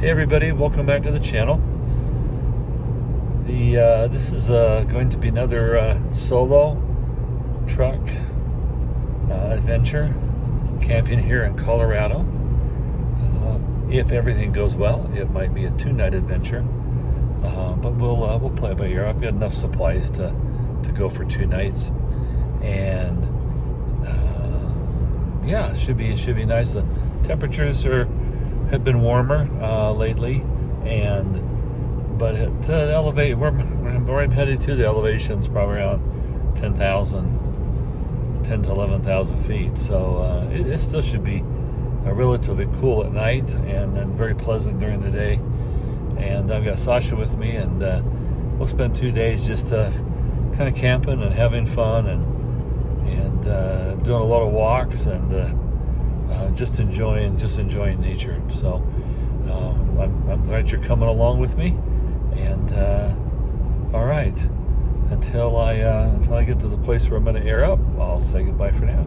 Hey everybody, welcome back to the channel. This is going to be another solo truck adventure, camping here in Colorado. If everything goes well, it might be a 2-night adventure, but we'll play it by ear. I've got enough supplies to go for 2 nights, and yeah, it should be nice. The temperatures have been warmer lately, but to elevate, where I'm headed to, the elevation's probably around 10 to 11,000 feet. So it still should be relatively cool at night and very pleasant during the day. And I've got Sasha with me, and we'll spend 2 days just kind of camping and having fun and doing a lot of walks and just enjoying nature. So I'm glad you're coming along with me. And all right, until I get to the place where I'm going to air up, I'll say goodbye for now.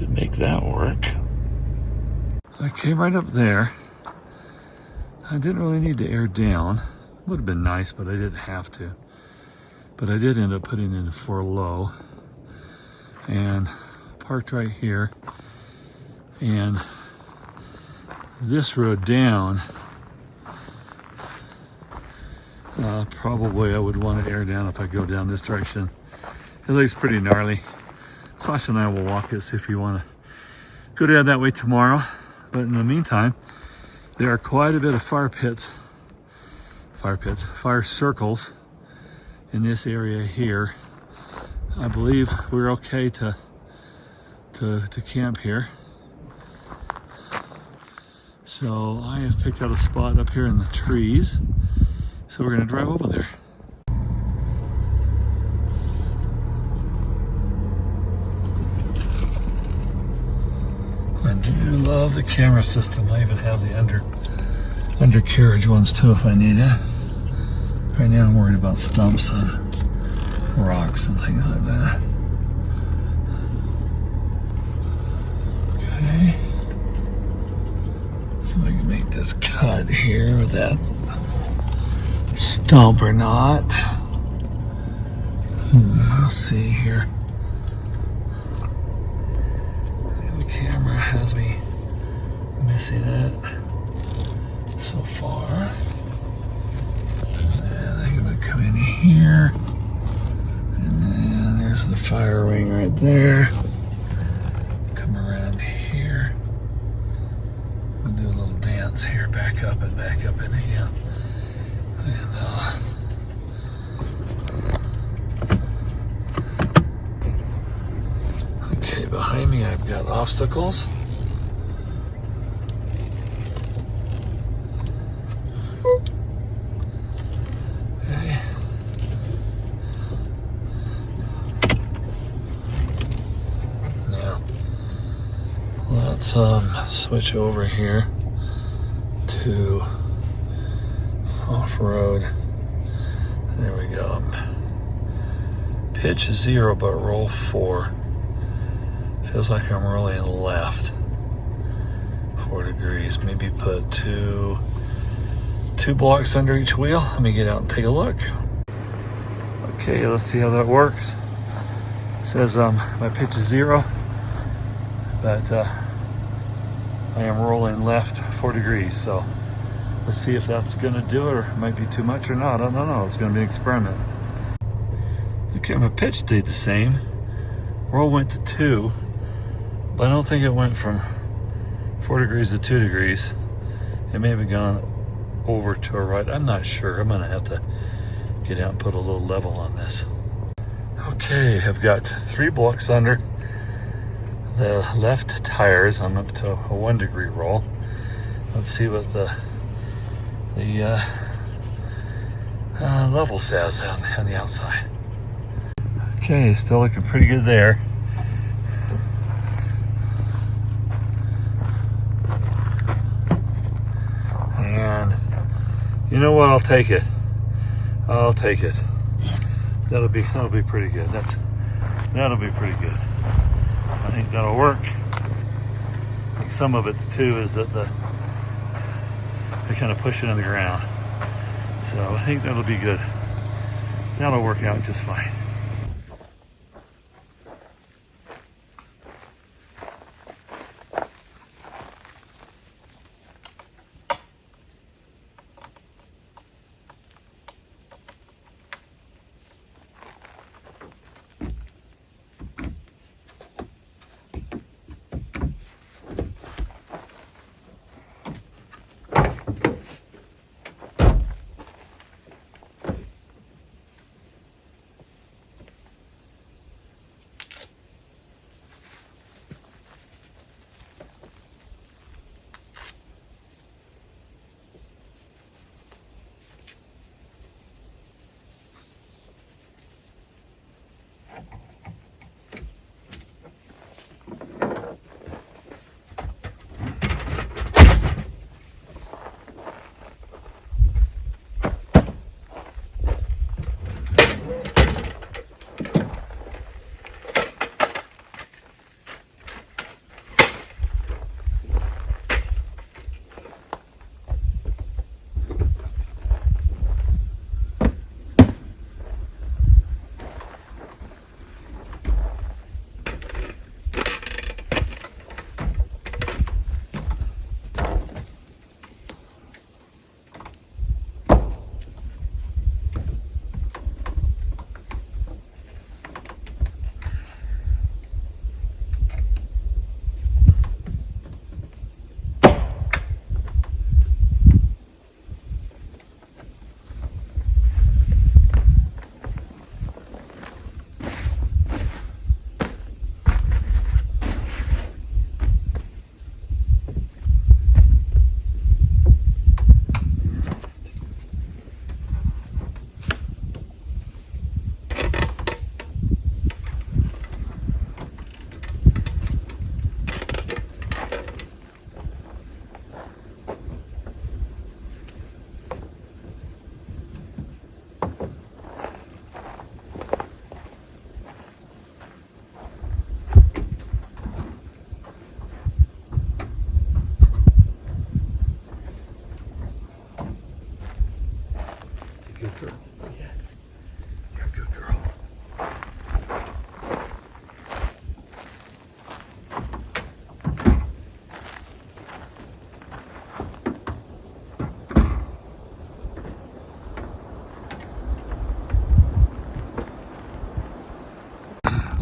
Make that work. I came right up there. I didn't really need to air down. Would have been nice, but I didn't have to. But I did end up putting in for low and parked right here. And this road down, probably I would want to air down if I go down this direction. It looks pretty gnarly. Sasha and I will walk it, see if you want to go down that way tomorrow. But in the meantime, there are quite a bit of fire circles in this area here. I believe we're okay to camp here. So I have picked out a spot up here in the trees. So we're gonna drive over there. I do love the camera system. I even have the undercarriage ones too if I need it. Right now I'm worried about stumps and rocks and things like that. Okay. See if I can make this cut here with that stump or not. We'll see here. The camera has me missing it so far. And I'm gonna come in here. And then there's the fire wing right there. Come around here. We'll do a little dance here, back up and again. And okay, behind me I've got obstacles. Okay. Now let's switch over here to off-road. There we go. Pitch 0 but roll 4. Feels like I'm rolling left 4 degrees. Maybe put two blocks under each wheel. Let me get out and take a look. Okay, let's see how that works. It says my pitch is 0, but I am rolling left 4 degrees. So let's see if that's gonna do it, or it might be too much or not. I don't know. It's gonna be an experiment. Okay, my pitch stayed the same. Roll went to 2, but I don't think it went from 4 degrees to 2 degrees. It may have gone over to a right. I'm not sure. I'm gonna have to get out and put a little level on this. Okay, I've got 3 blocks under the left tires. I'm up to a 1 degree roll. Let's see what the level says on the outside. Okay, still looking pretty good there. And you know what? I'll take it. I'll take it. That'll be pretty good. That'll be pretty good. I think that'll work. I think some of it's too is that they kind of push it in the ground. So I think that'll be good. That'll work out just fine.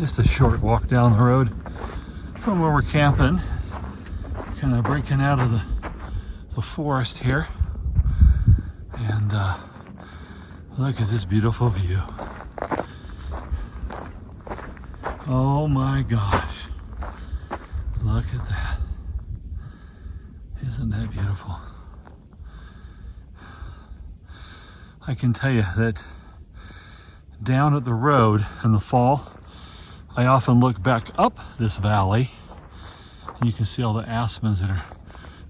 Just a short walk down the road from where we're camping. Kind of breaking out of the forest here. And look at this beautiful view. Oh my gosh. Look at that. Isn't that beautiful? I can tell you that down at the road in the fall, I often look back up this valley and you can see all the aspens that are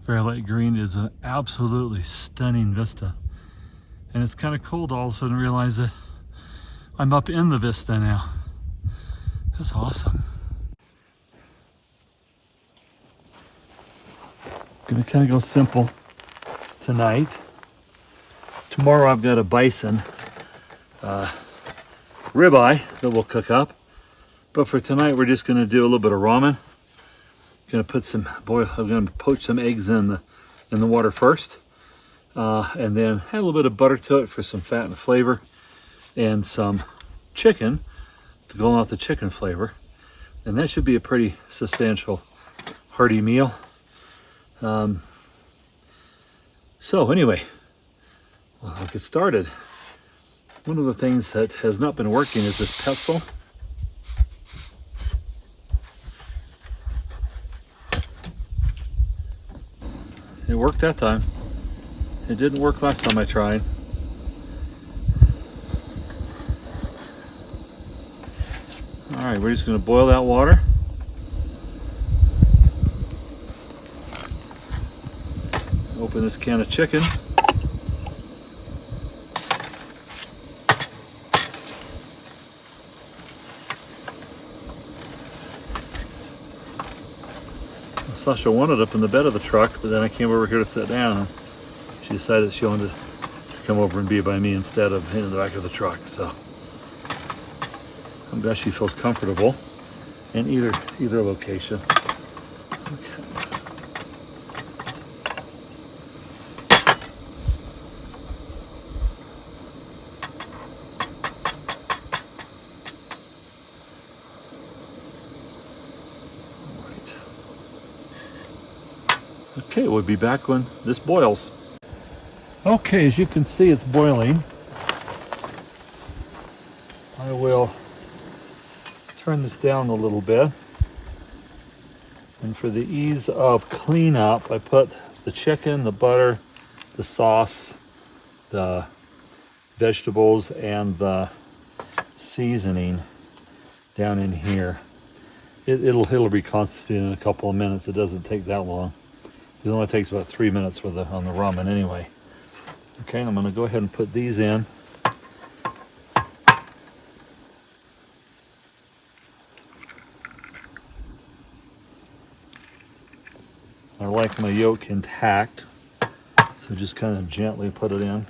very light green. It's an absolutely stunning vista. And it's kind of cool to all of a sudden realize that I'm up in the vista now. That's awesome. Gonna kind of go simple tonight. Tomorrow I've got a bison ribeye that we'll cook up. But for tonight, we're just gonna do a little bit of ramen. I'm gonna poach some eggs in the water first, and then add a little bit of butter to it for some fat and flavor, and some chicken to go along with the chicken flavor. And that should be a pretty substantial, hearty meal. So anyway, well, I'll get started. One of the things that has not been working is this pestle. It worked that time. It didn't work last time I tried. All right, we're just gonna boil that water. Open this can of chicken. Sasha wanted up in the bed of the truck, but then I came over here to sit down. She decided she wanted to come over and be by me instead of in the back of the truck. So I'm glad she feels comfortable in either location. Okay. Okay, we'll be back when this boils. Okay, as you can see, it's boiling. I will turn this down a little bit. And for the ease of cleanup, I put the chicken, the butter, the sauce, the vegetables, and the seasoning down in here. It'll be constituted in a couple of minutes. It doesn't take that long. It only takes about 3 minutes on the ramen anyway. Okay, I'm gonna go ahead and put these in. I like my yolk intact, so just kind of gently put it in.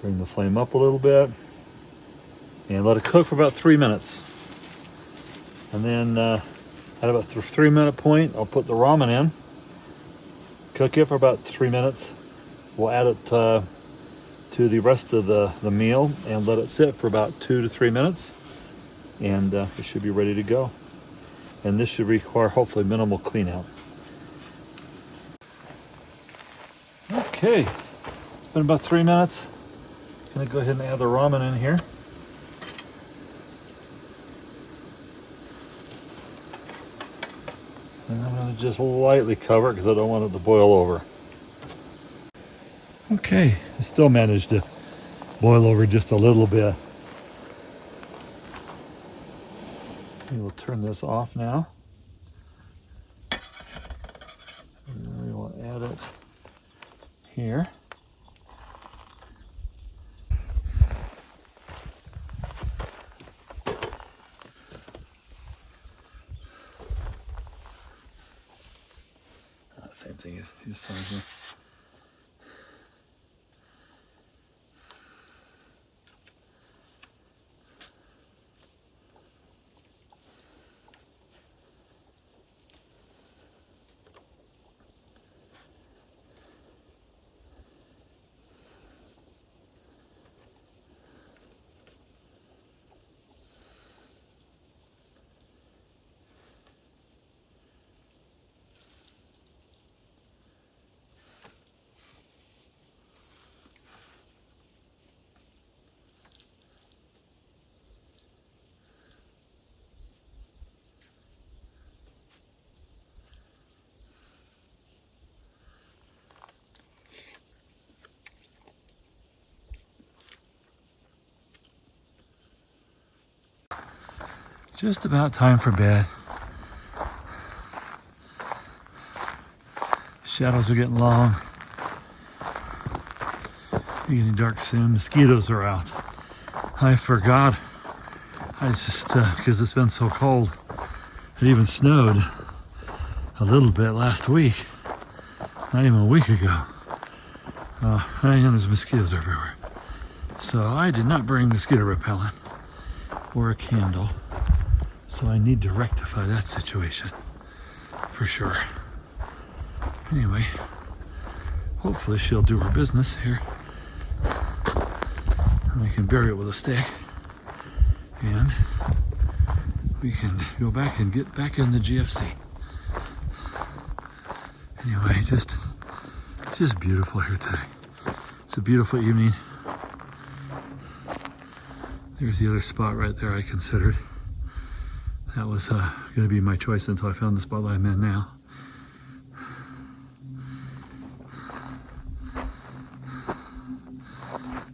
Bring the flame up a little bit and let it cook for about 3 minutes. And then at about the 3 minute point, I'll put the ramen in, cook it for about 3 minutes. We'll add it to the rest of the meal and let it sit for about 2 to 3 minutes. And it should be ready to go. And this should require hopefully minimal clean out. Okay, it's been about 3 minutes. I'm gonna go ahead and add the ramen in here. And I'm gonna just lightly cover it because I don't want it to boil over. Okay, I still managed to boil over just a little bit. We will turn this off now. And then we will add it here. Same thing, use something. Just about time for bed. Shadows are getting long. It's getting dark soon. Mosquitoes are out. I forgot. I just, because it's been so cold, it even snowed a little bit last week. Not even a week ago. And there's mosquitoes everywhere. So I did not bring mosquito repellent or a candle. So I need to rectify that situation for sure. Anyway, hopefully she'll do her business here. And I can bury it with a stick. And we can go back and get back in the GFC. Anyway, just beautiful here today. It's a beautiful evening. There's the other spot right there I considered. That was going to be my choice until I found the spot that I'm in now. A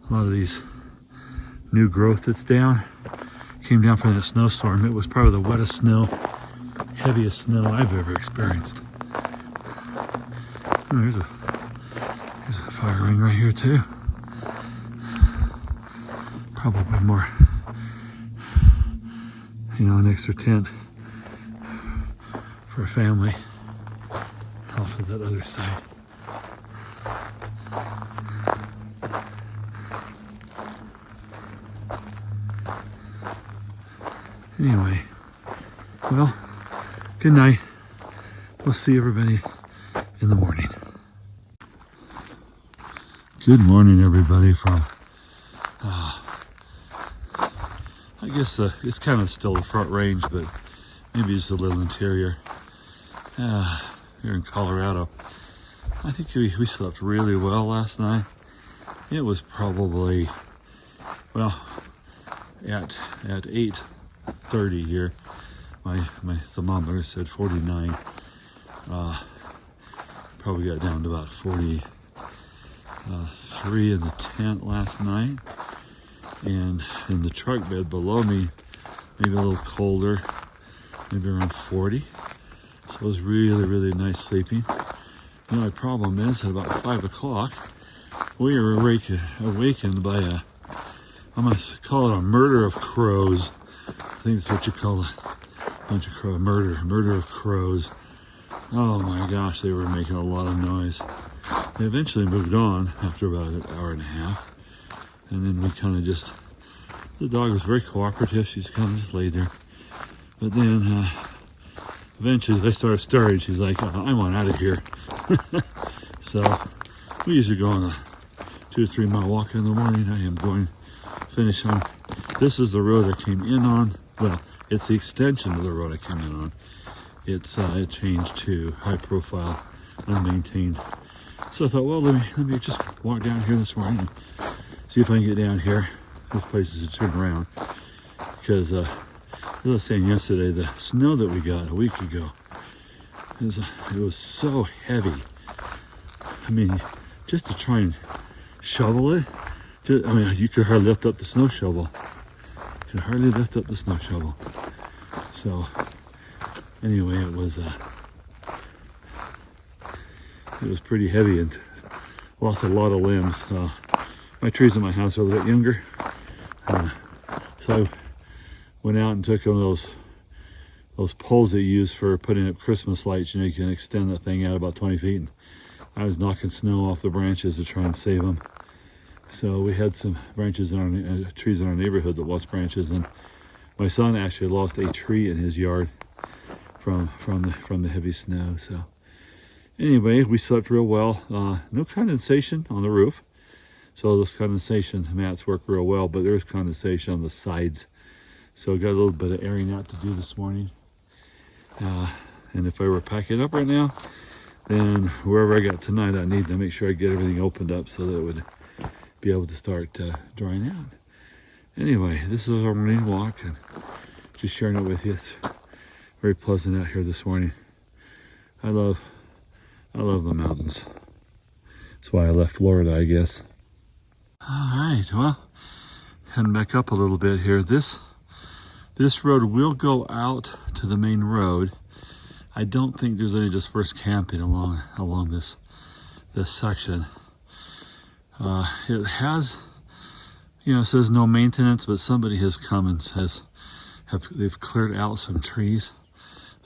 lot of these new growth that's down came down from that snowstorm. It was probably the wettest snow, heaviest snow I've ever experienced. Oh, there's a fire ring right here too. Probably more, an extra tent for a family off of that other side. Anyway, well, good night. We'll see everybody in the morning. Good morning, everybody, from, I guess it's kind of still the Front Range, but maybe it's a little interior. Here in Colorado. I think we slept really well last night. It was probably, well, at 8:30 here, my thermometer said 49. Probably got down to about 43 in the tent last night, and in the truck bed below me, maybe a little colder, maybe around 40. So it was really, really nice sleeping. My problem is at about 5 o'clock, we were awakened by I'm going to call it a murder of crows. I think that's what you call a bunch of crows, murder of crows. Oh my gosh, they were making a lot of noise. They eventually moved on after about an hour and a half. And then we kind of the dog was very cooperative. She's kind of just laid there. But then eventually they started stirring. She's like, I want out of here. So we usually go on a 2 or 3 mile walk in the morning. I am going to finish on, this is the road I came in on. Well, it's the extension of the road I came in on. It changed to high profile, unmaintained. So I thought, well, let me just walk down here this morning and see if I can get down here. There's places to turn around. Because, as I was saying yesterday, the snow that we got a week ago, it was so heavy. I mean, just to try and shovel it, you could hardly lift up the snow shovel. So, anyway, it was pretty heavy and lost a lot of limbs. My trees in my house are a little bit younger, so I went out and took one of those poles that you use for putting up Christmas lights. You can extend that thing out about 20 feet. And I was knocking snow off the branches to try and save them. So we had some branches in our trees in our neighborhood that lost branches, and my son actually lost a tree in his yard from the heavy snow. So anyway, we slept real well. No condensation on the roof, so those condensation mats work real well, but there's condensation on the sides. So got a little bit of airing out to do this morning. And if I were packing up right now, then wherever I got tonight, I need to make sure I get everything opened up so that it would be able to start drying out. Anyway, this is our morning walk, and just sharing it with you. It's very pleasant out here this morning. I love the mountains. That's why I left Florida, I guess. All right, well, heading back up a little bit here. This This road will go out to the main road. I don't think there's any dispersed camping along this section. It has, you know, it says no maintenance, but somebody has come and says they've cleared out some trees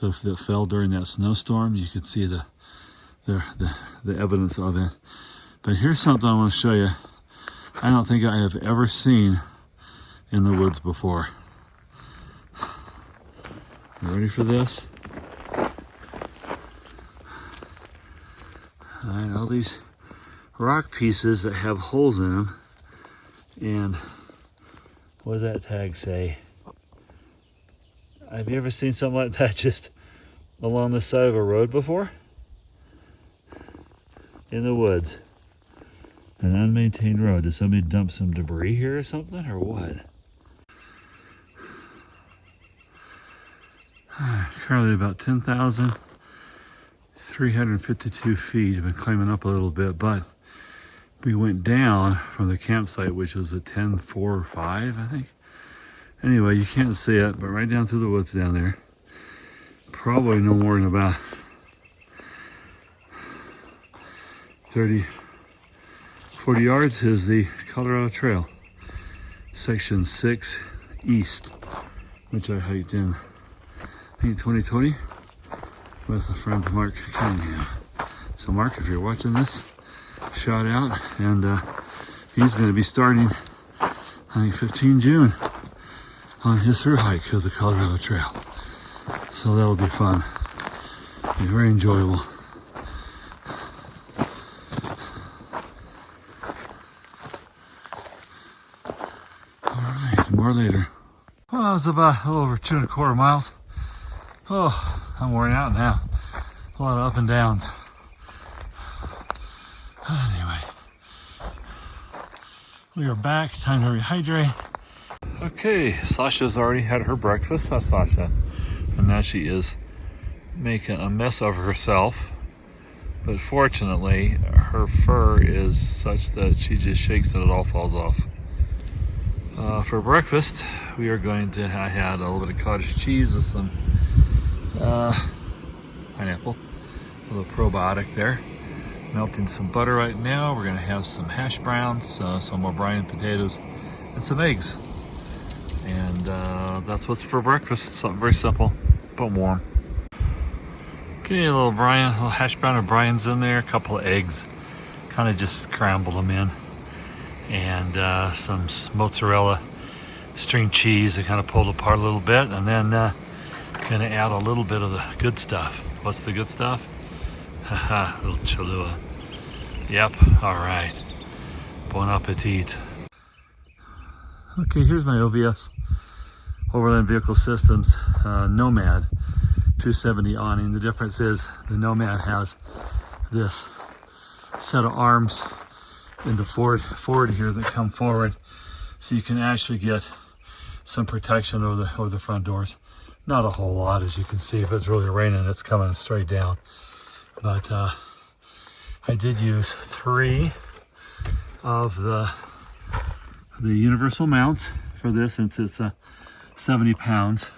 that fell during that snowstorm. You can see the evidence of it. But here's something I want to show you. I don't think I have ever seen in the woods before. You ready for this? All these rock pieces that have holes in them. And what does that tag say? Have you ever seen something like that just along the side of a road before? In the woods. An unmaintained road. Did somebody dump some debris here or something, or what? Currently about 10,352 feet. I've been climbing up a little bit, but we went down from the campsite, which was at 10,405, I think. Anyway, you can't see it, but right down through the woods down there. Probably no more than about 40 yards is the Colorado Trail, section 6 east, which I hiked in, I think, 2020 with a friend, Mark Cunningham. So Mark, if you're watching this, shout out, and he's going to be starting, I think, 15 June on his through hike of the Colorado Trail. So that'll be fun, be very enjoyable. More later. Well, it was about a little over 2¼ miles. Oh, I'm worn out now. A lot of up and downs. Anyway, we are back. Time to rehydrate. Okay, Sasha's already had her breakfast. That's Sasha. And now she is making a mess of herself. But fortunately, her fur is such that she just shakes and it all falls off. For breakfast, we are going to, I had a little bit of cottage cheese with some pineapple, a little probiotic there. Melting some butter right now. We're going to have some hash browns, some O'Brien potatoes, and some eggs. And that's what's for breakfast. Something very simple, but warm. Okay, a little hash brown O'Brien's in there, a couple of eggs. Kind of just scrambled them in. And some mozzarella string cheese that kind of pulled apart a little bit, and then gonna add a little bit of the good stuff. What's the good stuff? Haha, little Cholula. Yep, all right. Bon appetit. Okay, here's my OVS, Overland Vehicle Systems Nomad 270 awning. The difference is the Nomad has this set of arms in the forward here that come forward, so you can actually get some protection over the front doors. Not a whole lot, as you can see. If it's really raining, it's coming straight down. But I did use 3 of the universal mounts for this, since it's 70 pounds.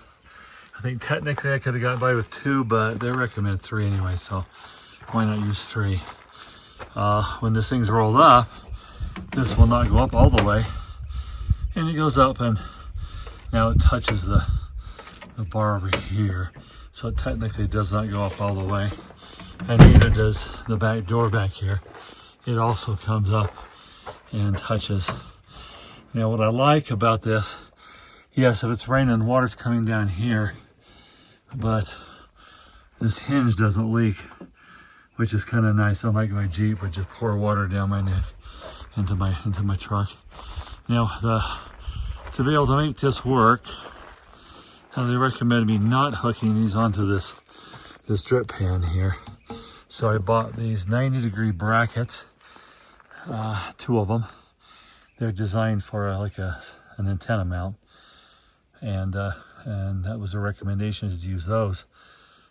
I think technically I could have gotten by with 2, but they recommend 3 anyway, so why not use 3? When this thing's rolled up, this will not go up all the way, and it goes up, and now it touches the bar over here, so it technically does not go up all the way, and neither does the back door back here. It also comes up and touches. Now what I like about this, yes, if it's raining, water's coming down here, but this hinge doesn't leak, which is kind of nice. Unlike my Jeep, would just pour water down my neck into my truck. Now, to be able to make this work, they recommended me not hooking these onto this drip pan here. So I bought these 90-degree brackets, 2 of them. They're designed for an antenna mount, and that was a recommendation, is to use those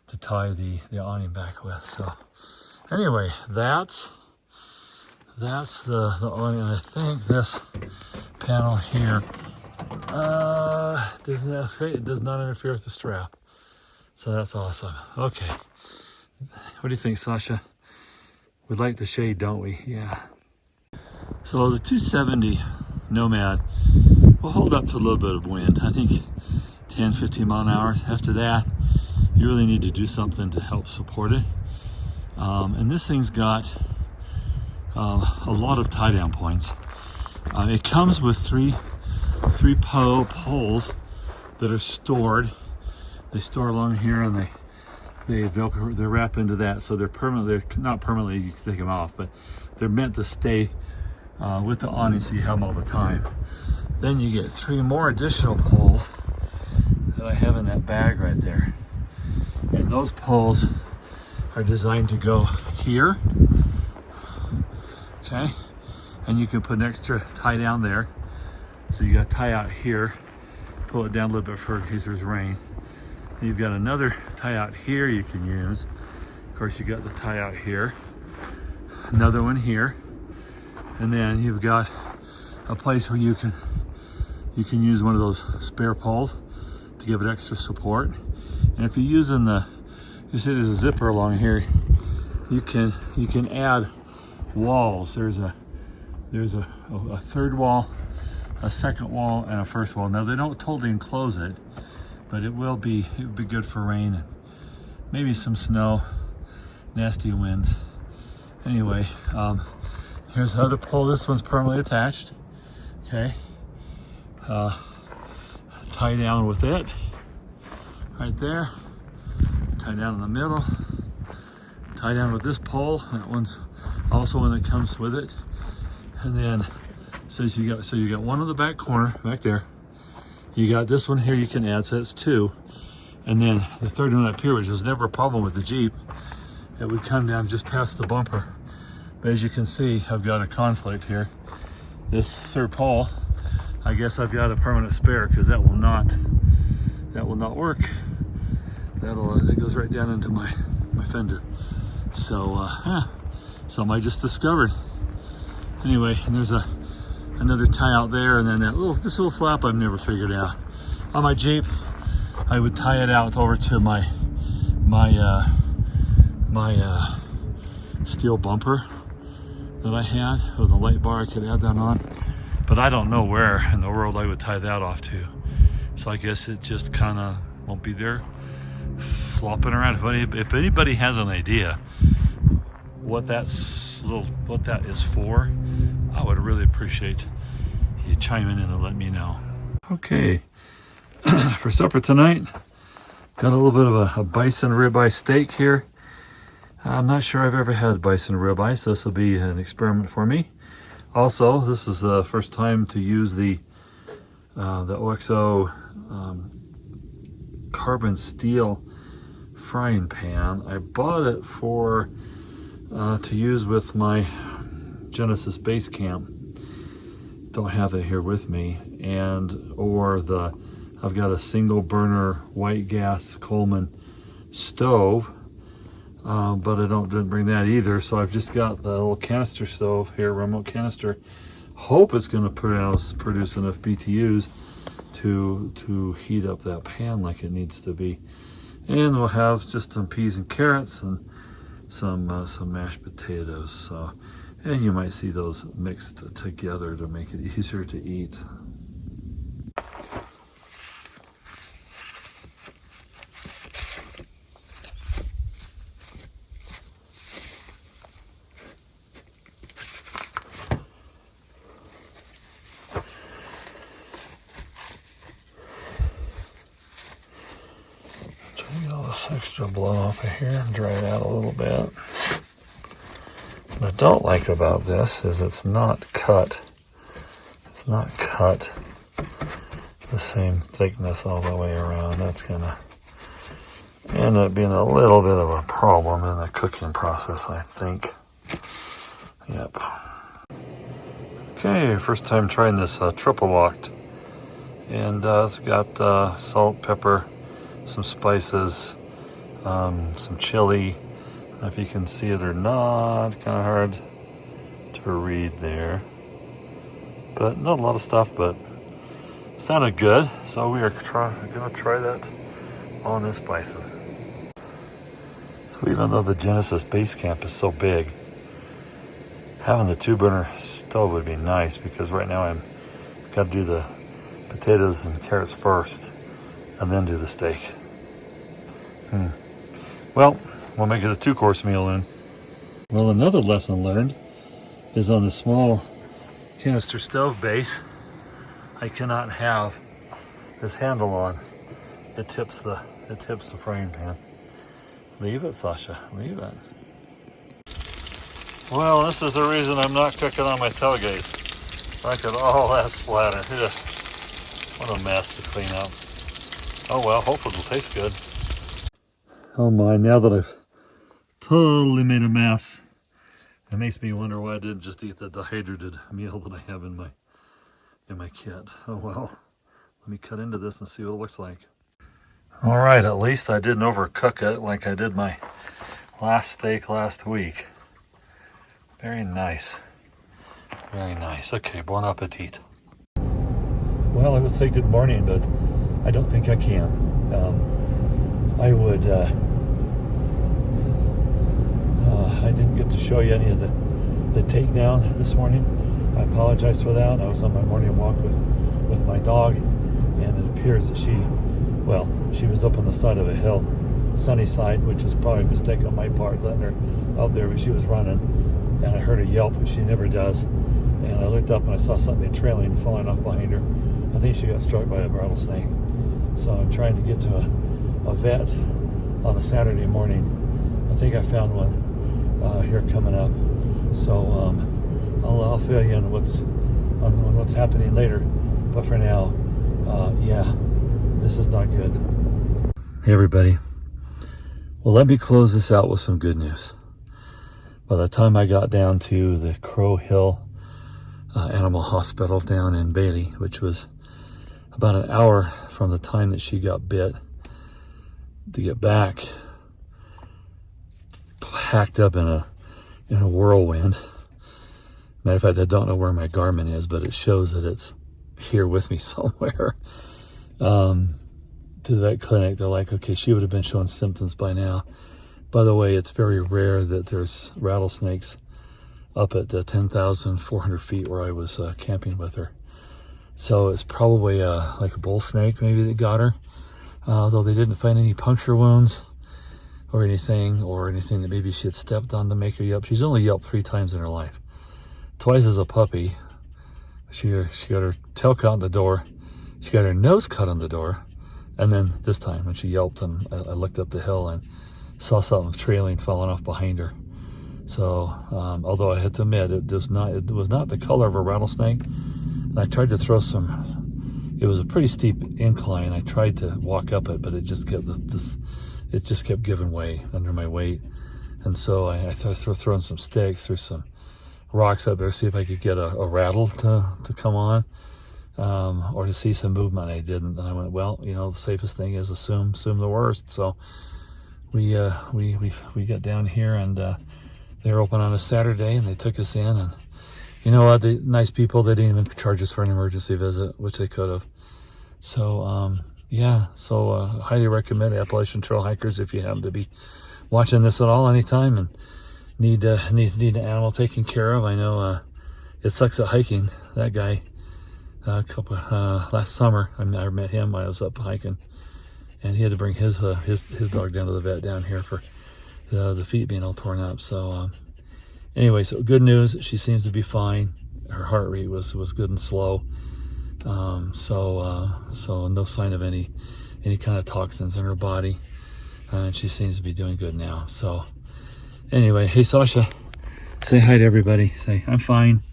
to tie the awning back with. So anyway, that's the awning. I think this panel here it does not interfere with the strap. So that's awesome. Okay. What do you think, Sasha? We like the shade, don't we? Yeah. So the 270 Nomad will hold up to a little bit of wind. I think 10, 15 mile an hour. After that, you really need to do something to help support it. And this thing's got a lot of tie down points. It comes with three poles that are stored. They store along here, and they wrap into that, so they're permanent. They're not permanently, you can take them off, but they're meant to stay with the awning, so you have them all the time. Then you get 3 more additional poles that I have in that bag right there, and those poles are designed to go here. Okay, and you can put an extra tie down there, so you got to tie out here, pull it down a little bit further in case there's rain. You've got another tie out here you can use. Of course, you got the tie out here, another one here, and then you've got a place where you can use one of those spare poles to give it extra support. And if you're using you see there's a zipper along here, you can add walls. There's a third wall, a second wall, and a first wall. Now they don't totally enclose it, but it would be good for rain, maybe some snow, nasty winds. Anyway, here's the other pole. This one's permanently attached. Okay, tie down with it right there. Tie down in the middle. Tie down with this pole. That one's also one that comes with it. And then so you got one on the back corner back there. You got this one here you can add, so that's 2. And then the third one up here, which was never a problem with the Jeep, it would come down just past the bumper. But as you can see, I've got a conflict here. This third pole, I guess I've got a permanent spare, because that will not work. That goes right down into my fender. So something I just discovered. Anyway, and there's another tie out there, and then this little flap I've never figured out. On my Jeep, I would tie it out over to my steel bumper that I had with a light bar. I could add that on, but I don't know where in the world I would tie that off to. So I guess it just kind of won't be there, flopping around. If anybody has an idea what that is for, I would really appreciate you chiming in and let me know. Okay, for supper tonight, got a little bit of a bison ribeye steak here. I'm not sure I've ever had bison ribeye, so this will be an experiment for me. Also, this is the first time to use the OXO carbon steel frying pan. I bought it for to use with my Genesis base camp. Don't have it here with me, I've got a single burner white gas Coleman stove, but I didn't bring that either. So I've just got the little canister stove here, remote canister. Hope it's going to produce enough BTUs to heat up that pan like it needs to be. And we'll have just some peas and carrots and some mashed potatoes. So, and you might see those mixed together to make it easier to eat. Get all this extra blood off of here and dry it out a little bit. What I don't like about this is it's not cut. It's not cut the same thickness all the way around. That's gonna end up being a little bit of a problem in the cooking process, I think. Yep. Okay, first time trying this triple locked. And it's got salt, pepper, some spices, some chili. I don't know if you can see it or not, kind of hard to read there. But not a lot of stuff, but Sounded good, so we are gonna try that on this bison. So even though the Genesis base camp is so big, having the 2-burner stove would be nice, because right now I've got to do the potatoes and carrots first and then do the steak. Well, we'll make it a 2-course meal then. Well, another lesson learned is on the small canister stove base, I cannot have this handle on. It tips the frying pan. Leave it, Sasha, leave it. Well, this is the reason I'm not cooking on my tailgate. Look at all that splatter. Ugh. What a mess to clean up. Oh well, hopefully it'll taste good. Oh my, now that I've totally made a mess, it makes me wonder why I didn't just eat the dehydrated meal that I have in my kit. Oh well, let me cut into this and see what it looks like. All right, at least I didn't overcook it like I did my last steak last week. Very nice. Very nice. Okay, bon appetit. Well, I would say good morning, but I don't think I can. I would, I didn't get to show you any of the takedown this morning. I apologize for that. I was on my morning walk with my dog, and it appears that she was up on the side of a hill, sunny side, which is probably a mistake on my part, letting her out there, but she was running, and I heard a yelp, which she never does, and I looked up and I saw something trailing and falling off behind her. I think she got struck by a rattlesnake. So I'm trying to get to a vet on a Saturday morning. I think I found one here coming up. So I'll fill you in on what's happening later. But for now, yeah, this is not good. Hey everybody. Well, let me close this out with some good news. By the time I got down to the Crow Hill Animal Hospital down in Bailey, which was about an hour from the time that she got bit, to get back, packed up in a whirlwind. Matter of fact, I don't know where my Garmin is, but it shows that it's here with me somewhere. To the vet clinic, they're like, okay, she would have been showing symptoms by now. By the way, it's very rare that there's rattlesnakes up at the 10,400 feet where I was camping with her. So it's probably like a bull snake maybe that got her. Though they didn't find any puncture wounds or anything that maybe she had stepped on to make her yelp. She's only yelped 3 times in her life. Twice as a puppy. She got her tail cut on the door. She got her nose cut on the door. And then this time when she yelped, and I looked up the hill and saw something trailing, falling off behind her. So, although I had to admit, it was not the color of a rattlesnake. And I tried to throw it was a pretty steep incline. I tried to walk up it, but it just kept giving way under my weight. And so I started throwing some sticks, threw some rocks up there, see if I could get a rattle to come on, or to see some movement. I didn't. And I went, well, the safest thing is assume the worst. So we got down here, and they were open on a Saturday, and they took us in, and you know what, the nice people, they didn't even charge us for an emergency visit, which they could have. So yeah, so highly recommend Appalachian Trail hikers, if you happen to be watching this at all anytime and need an animal taken care of. I know it sucks at hiking. That guy last summer, I met him when I was up hiking, and he had to bring his dog down to the vet down here for the feet being all torn up. So anyway, so good news, she seems to be fine. Her heart rate was good and slow. So no sign of any kind of toxins in her body. And she seems to be doing good now. So anyway, hey Sasha, say hi to everybody. Say, I'm fine.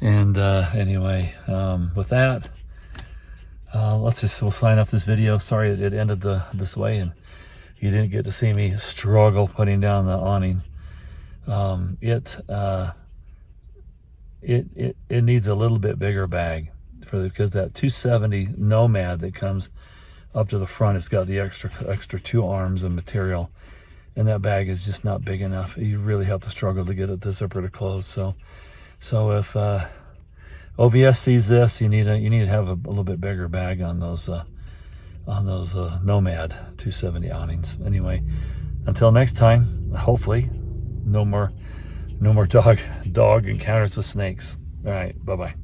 And anyway, with that, we'll sign off this video. Sorry it ended this way, and you didn't get to see me struggle putting down the awning. It needs a little bit bigger bag because that 270 Nomad that comes up to the front, it's got the extra 2 arms of material, and that bag is just not big enough. You really have to struggle to get it this zipper to close. So if OVS sees this. You need to have a little bit bigger bag on those Nomad 270 awnings. Anyway, until next time, hopefully no more dog encounters with snakes. All right, bye-bye.